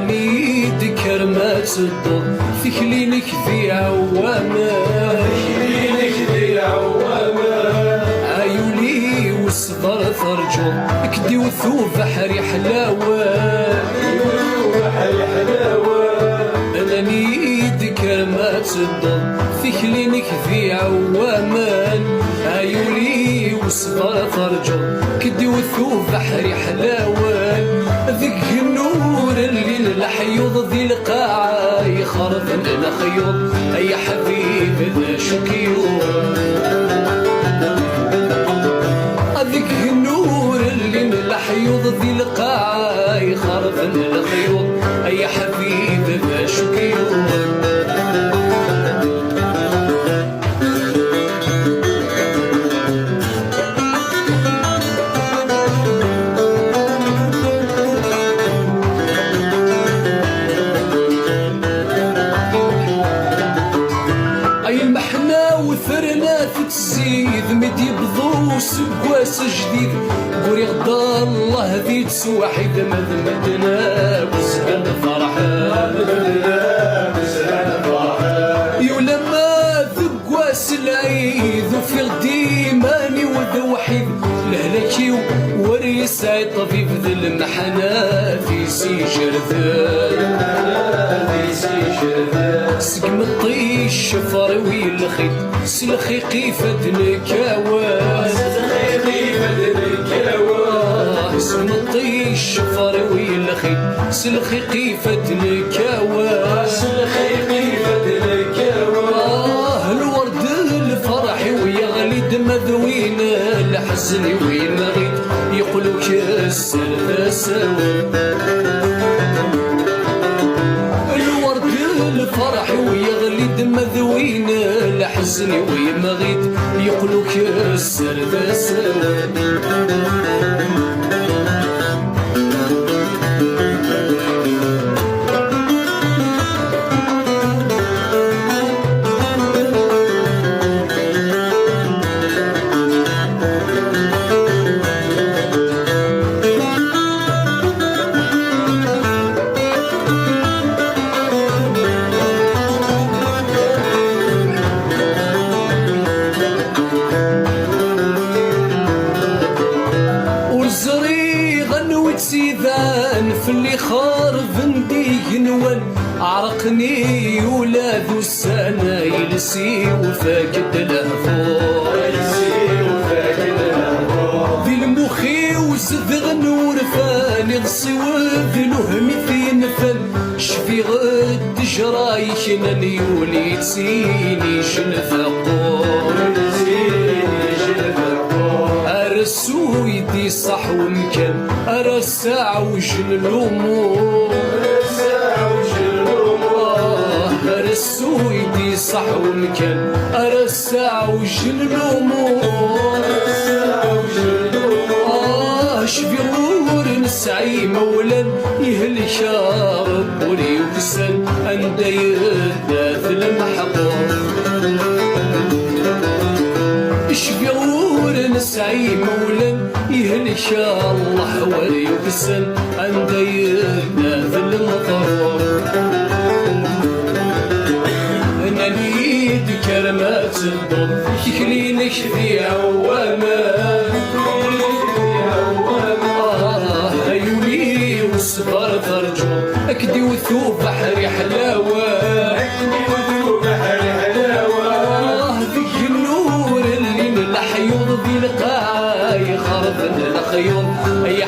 نيد كرمات الضر في كلينك ذي عواما عيولي والصبر ثرجو كدي وثوب بحري حلاوة أنا نيد كرمات الضر في كلينك ذي عواما عيولي والصبر ثرجو كدي وثوب بحري حلاوة ذيك النور اللي الحيوض ذي القاعة يخرب الخيوط أي حبيب ذا شكيوط ذيك النور اللي الحيوض ذي القاعة يخرب الخيوط أي حبيب ذا شكيوط تزيد مدي بضو سكواس جديد قولي غدا الله ذي تسوحيد مذمتنا وسهل فرحان يولا ما ذكواس العيد وفي غدي ماني وذا وحيد لهلكي وريس عي طبيب ذي المحنة في سيجر سقم الطيش فروي الخيط سلخي قيفة نكاواز سقم الطيش فروي الخيط سلخي قيفة نكاواز الورد الفرح ويغلي دم ذوينا الحزن وين غيت يقولوا كالسلفة الفرح ويغلي دم ذوينا الحزن ويما غيت يقولوا كالسردة سيذان في اللي خارف ندي ينوان عرقني ولاد السنة يلسي وفاقد الهفور ذي المخي وزذغ نور فاني غصي وذي لهمي في نفن شفي غد جرايش نيولي تسيني شنفقور أرسو يدي صح ومكان أرسع وجن الأمور أرسو يدي صح ومكان أرسع وجن الأمور شفي غور نسعي مولا يهلك رب وليكسن أنت يرداث المحقور شفي غور نسعي مولا يهلك الله وليكسن أنت يرداث المطرور أنا نيد كرمات الضر يكلينك في عواما صبر ثرجو أكدي وثوب بحري حلاوة ذيك النور اللي من الحيوض ذي القاع يخرب الخيوط أي